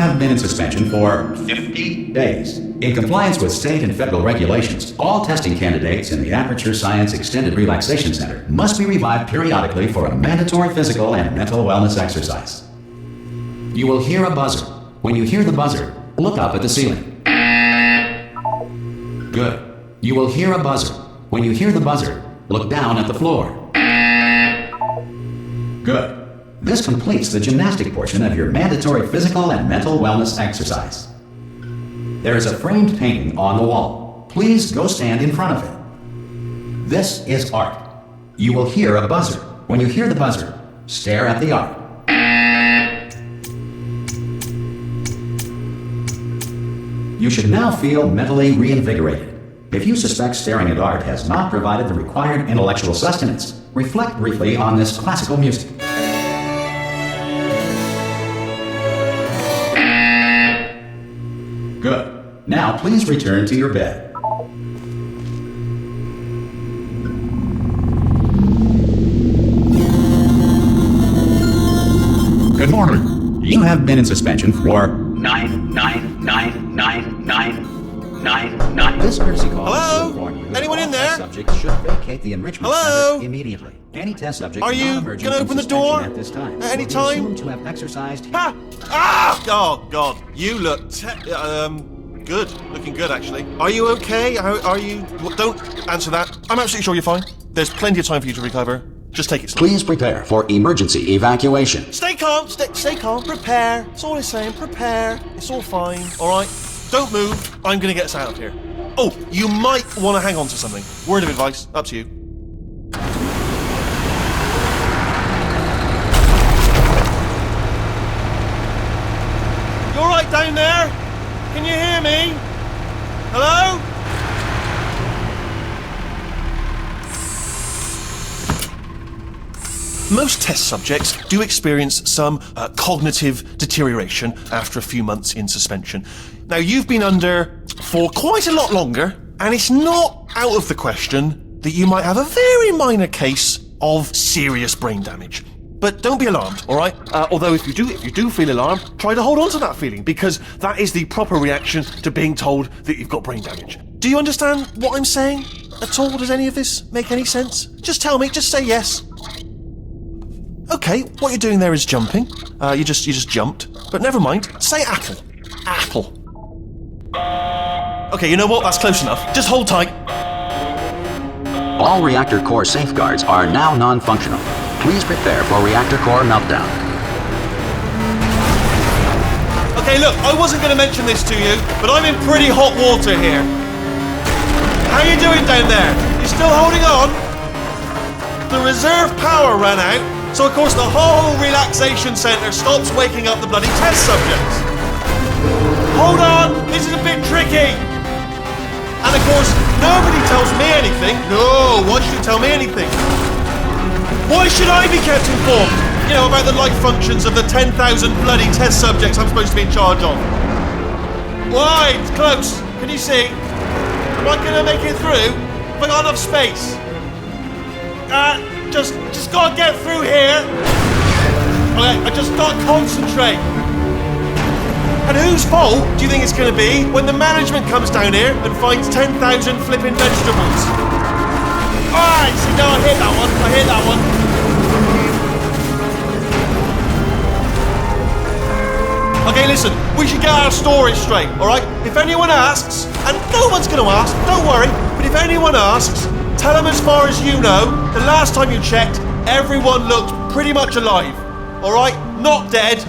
have been in suspension for 50 days. In compliance with state and federal regulations, all testing candidates in the Aperture Science Extended Relaxation Center must be revived periodically for a mandatory physical and mental wellness exercise. You will hear a buzzer. When you hear the buzzer, look up at the ceiling. Good. You will hear a buzzer. When you hear the buzzer, look down at the floor. Good. This completes the gymnastic portion of your mandatory physical and mental wellness exercise. There is a framed painting on the wall. Please go stand in front of it. This is art. You will hear a buzzer. When you hear the buzzer, stare at the art. You should now feel mentally reinvigorated. If you suspect staring at art has not provided the required intellectual sustenance, reflect briefly on this classical music. Good. Now please return to your bed. Good morning. You have been in suspension for 9999999. This courtesy call Hello? is to inform you that Anyone all in there? test subjects should vacate the enrichment Hello? center immediately. Any test subject Are you non-emergent gonna from open the suspension door at this time at any will be time? assumed to have exercised. Ha! Ah! Oh, God. You look good. Looking good, actually. Are you okay? Are you... Well, don't answer that. I'm absolutely sure you're fine. There's plenty of time for you to recover. Just take it slow. Please prepare for emergency evacuation. Stay calm. Stay calm. Prepare. That's all it's saying. Prepare. It's all fine. All right? Don't move. I'm going to get us out of here. Oh, you might want to hang on to something. Word of advice. Up to you. You all right down there? Can you hear me? Hello? Most test subjects do experience some cognitive deterioration after a few months in suspension. Now, you've been under for quite a lot longer, and it's not out of the question that you might have a very minor case of serious brain damage. But don't be alarmed, all right? Although if you do feel alarmed, try to hold on to that feeling, because that is the proper reaction to being told that you've got brain damage. Do you understand what I'm saying at all? Does any of this make any sense? Just tell me, just say yes. Okay, what you're doing there is jumping. You just jumped. But never mind, say apple. Apple. Okay, you know what? That's close enough. Just hold tight. All reactor core safeguards are now non-functional. Please prepare for reactor core meltdown. Okay, look, I wasn't going to mention this to you, but I'm in pretty hot water here. How you doing down there? You still holding on? The reserve power ran out, so of course the whole relaxation centre stops waking up the bloody test subjects. Hold on, this is a bit tricky. And of course, nobody tells me anything. No, why should you tell me anything? Why should I be kept informed? You know, about the life functions of the 10,000 bloody test subjects I'm supposed to be in charge of. Why? It's close. Can you see? Am I gonna make it through? Have I got enough space? Just gotta get through here. Okay, I just gotta concentrate. And whose fault do you think it's gonna be when the management comes down here and finds 10,000 flipping vegetables? Alright, see, no, I hit that one. Okay, listen, we should get our story straight, alright? If anyone asks, and no one's gonna ask, don't worry, but if anyone asks, tell them as far as you know, the last time you checked, everyone looked pretty much alive. Alright? Not dead.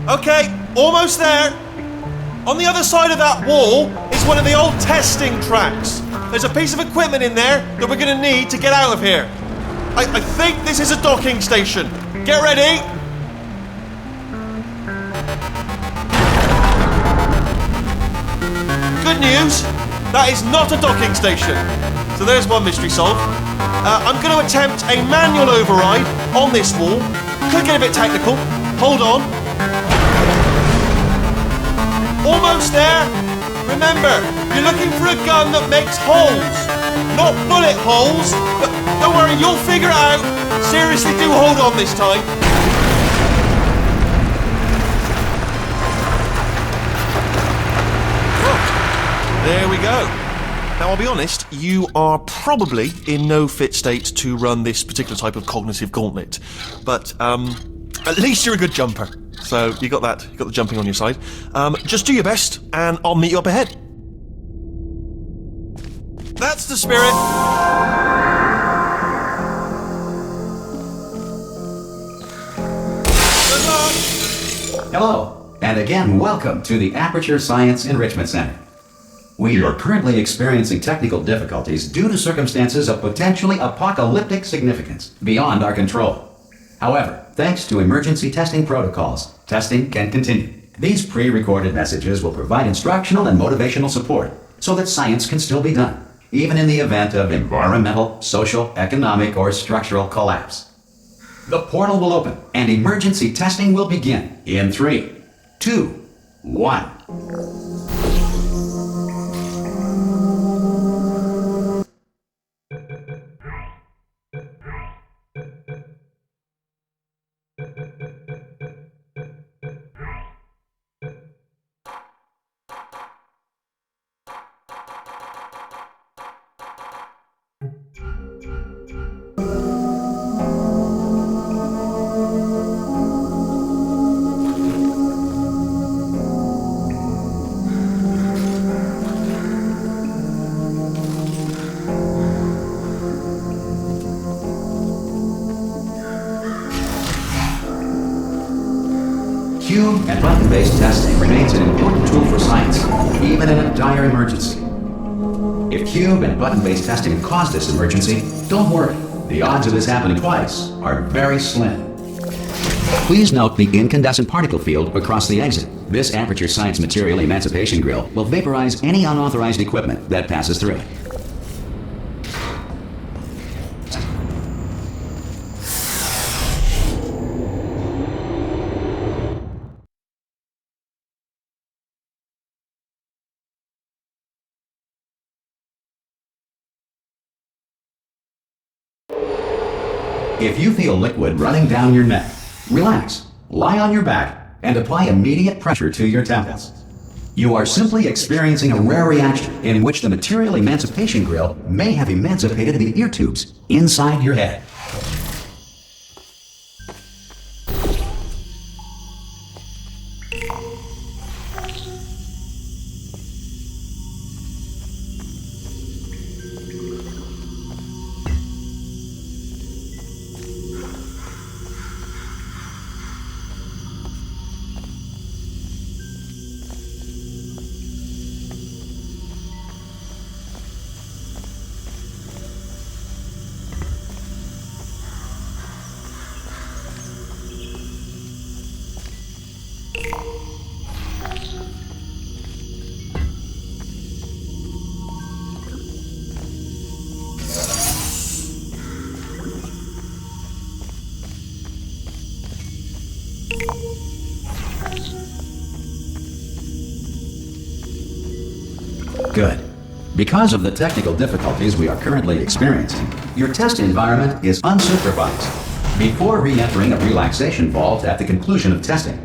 Okay, almost there. On the other side of that wall is one of the old testing tracks. There's a piece of equipment in there that we're going to need to get out of here. I think this is a docking station. Get ready. Good news, that is not a docking station. So there's one mystery solved. I'm going to attempt a manual override on this wall. Could get a bit technical. Hold on. Almost there. Remember, you're looking for a gun that makes holes. Not bullet holes, but don't worry, you'll figure it out. Seriously, do hold on this time. There we go. Now, I'll be honest, you are probably in no fit state to run this particular type of cognitive gauntlet. But, at least you're a good jumper. So, you got that. You got the jumping on your side. Just do your best, and I'll meet you up ahead. That's the spirit. Good luck. Hello, and again, welcome to the Aperture Science Enrichment Center. We are currently experiencing technical difficulties due to circumstances of potentially apocalyptic significance beyond our control. However, thanks to emergency testing protocols, testing can continue. These pre-recorded messages will provide instructional and motivational support so that science can still be done, even in the event of environmental, social, economic, or structural collapse. The portal will open and emergency testing will begin in 3, 2, 1. Cube and button-based testing remains an important tool for science, even in a dire emergency. If cube and button-based testing caused this emergency, don't worry. The odds of this happening twice are very slim. Please note the incandescent particle field across the exit. This Aperture Science Material Emancipation Grill will vaporize any unauthorized equipment that passes through it. If you feel liquid running down your neck, relax, lie on your back, and apply immediate pressure to your temples. You are simply experiencing a rare reaction in which the Material Emancipation Grill may have emancipated the ear tubes inside your head. Good. Because of the technical difficulties we are currently experiencing, your test environment is unsupervised. Before re-entering a relaxation vault at the conclusion of testing,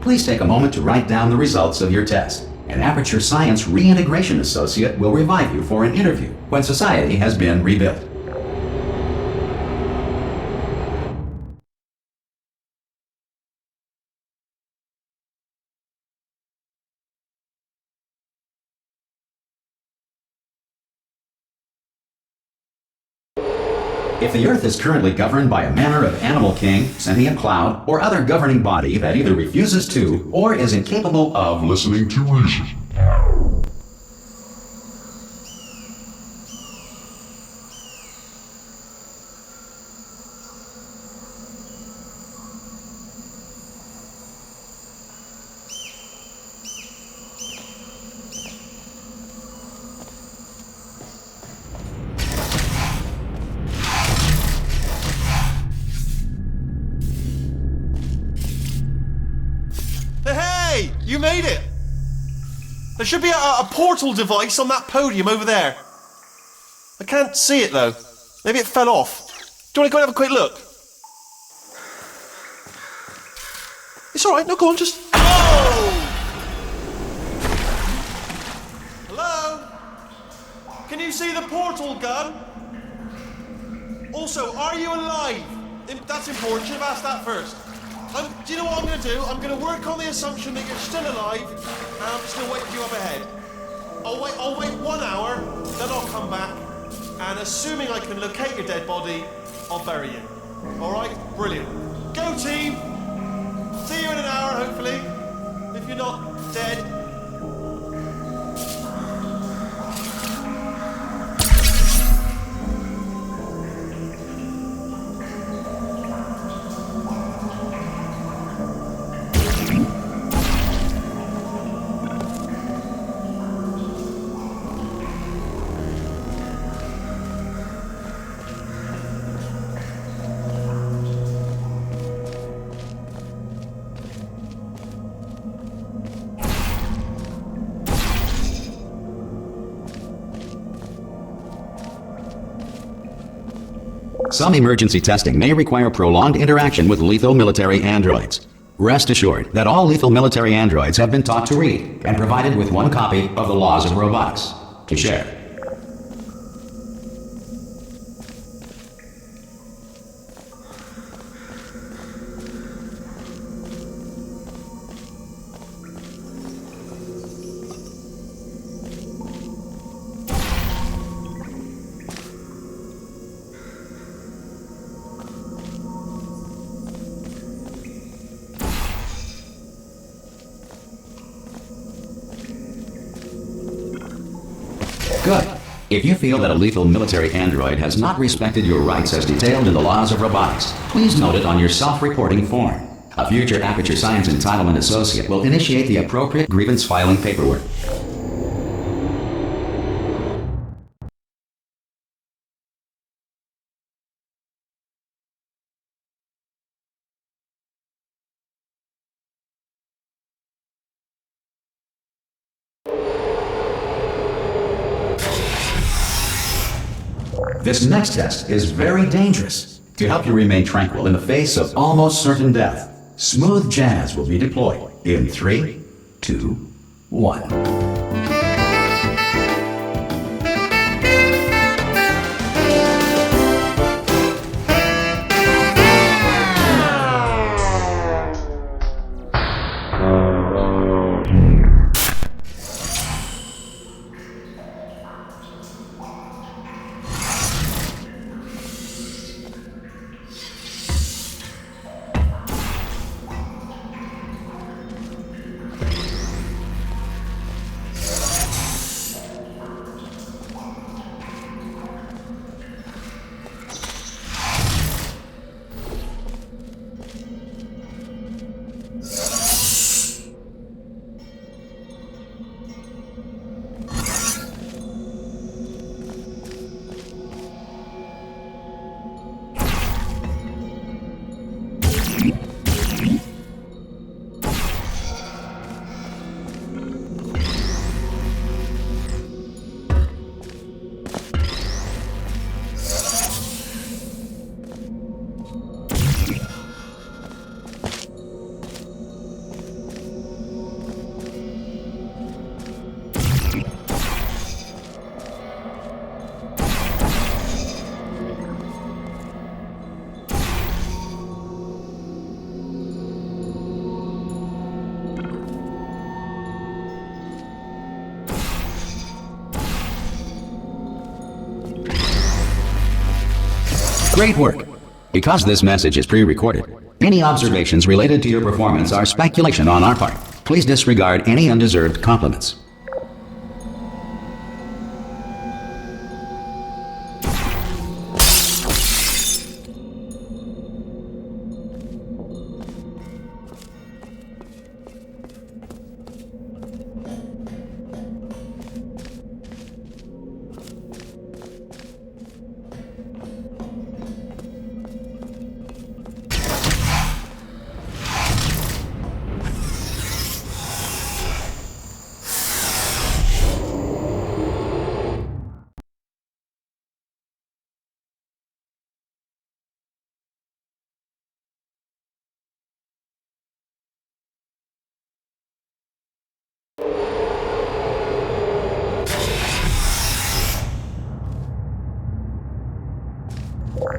please take a moment to write down the results of your test. An Aperture Science Reintegration Associate will revive you for an interview when society has been rebuilt. If the Earth is currently governed by a manner of animal king, sentient cloud, or other governing body that either refuses to or is incapable of listening to reason, Hey, you made it! There should be a portal device on that podium over there. I can't see it though. Maybe it fell off. Do you want to go and have a quick look? It's alright, no, go on, just... Oh! Hello? Can you see the portal gun? Also, are you alive? That's important. Should have asked that first. Do you know what I'm going to do? I'm going to work on the assumption that you're still alive, and I'm just going to wait for you up ahead. I'll wait 1 hour, then I'll come back, and assuming I can locate your dead body, I'll bury you. All right? Brilliant. Go team! See you in an hour, hopefully. If you're not dead. Some emergency testing may require prolonged interaction with lethal military androids. Rest assured that all lethal military androids have been taught to read and provided with one copy of the Laws of Robotics to share. Good. If you feel that a lethal military android has not respected your rights as detailed in the Laws of Robotics, please note it on your self-reporting form. A future Aperture Science Entitlement Associate will initiate the appropriate grievance filing paperwork. This next test is very dangerous. To help you remain tranquil in the face of almost certain death, smooth jazz will be deployed in 3, 2, 1. Great work! Because this message is pre-recorded, any observations related to your performance are speculation on our part. Please disregard any undeserved compliments.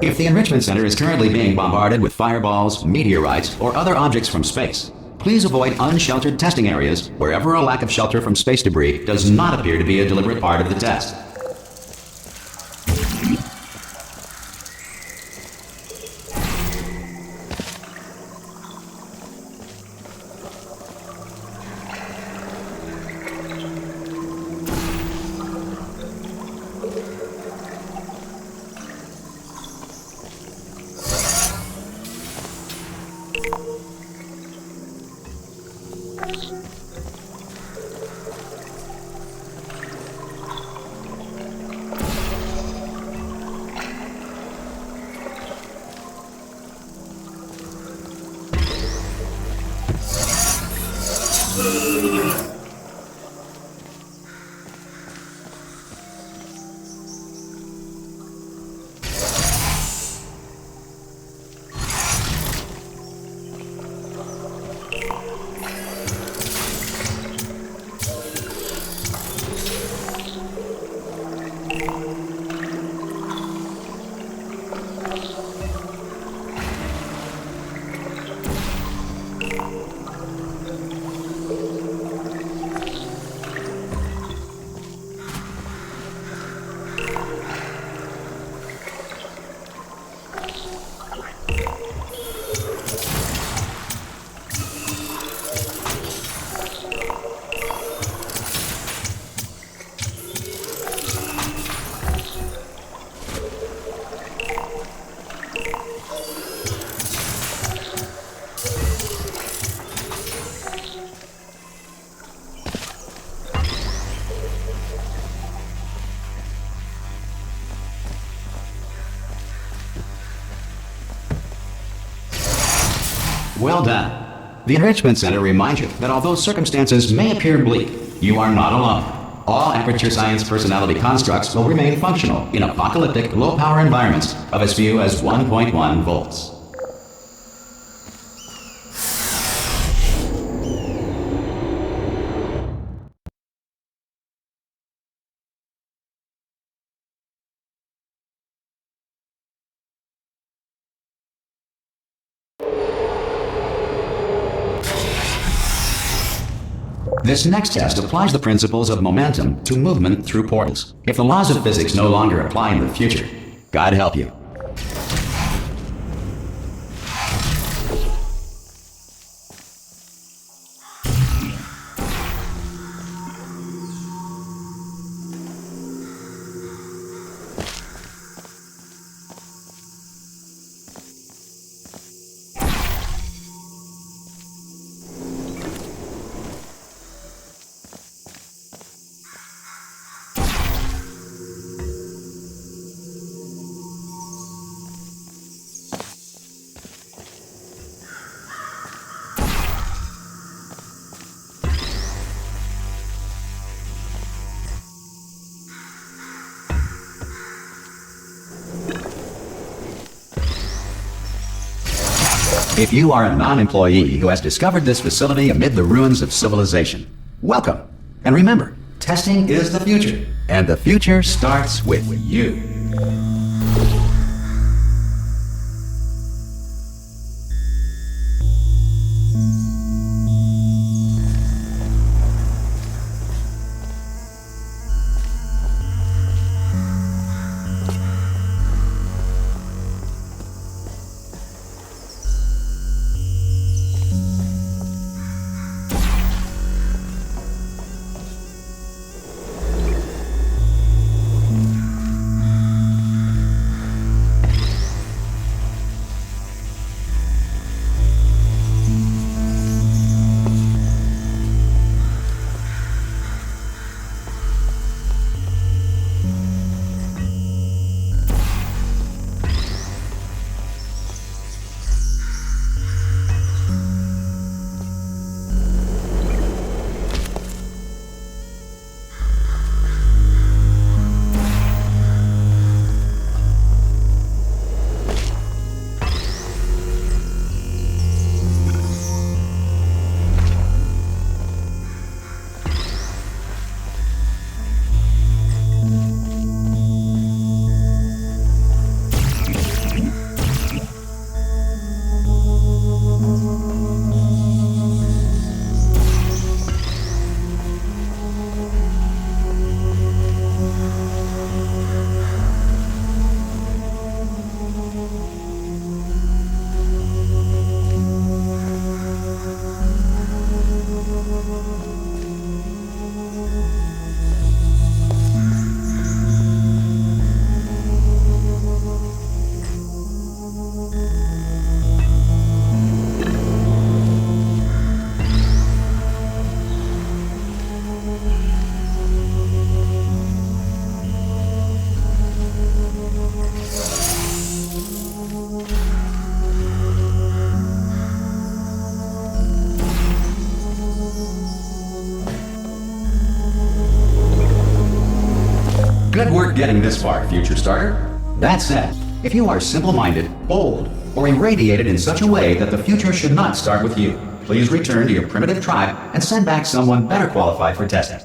If the Enrichment Center is currently being bombarded with fireballs, meteorites, or other objects from space, please avoid unsheltered testing areas wherever a lack of shelter from space debris does not appear to be a deliberate part of the test. Well done. The Enrichment Center reminds you that although circumstances may appear bleak, you are not alone. All Aperture Science personality constructs will remain functional in apocalyptic, low-power environments of as few as 1.1 volts. This next test applies the principles of momentum to movement through portals. If the laws of physics no longer apply in the future, God help you. If you are a non-employee who has discovered this facility amid the ruins of civilization, welcome. And remember, testing is the future, and the future starts with you. for getting this far, future starter. That said, if you are simple-minded, bold, or irradiated in such a way that the future should not start with you, please return to your primitive tribe and send back someone better qualified for testing.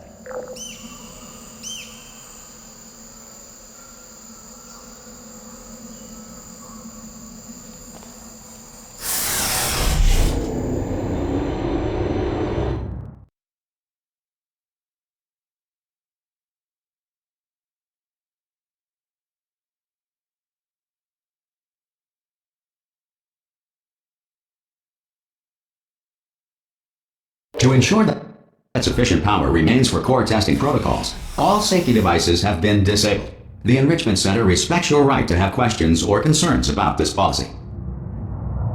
To ensure that sufficient power remains for core testing protocols, all safety devices have been disabled. The Enrichment Center respects your right to have questions or concerns about this policy.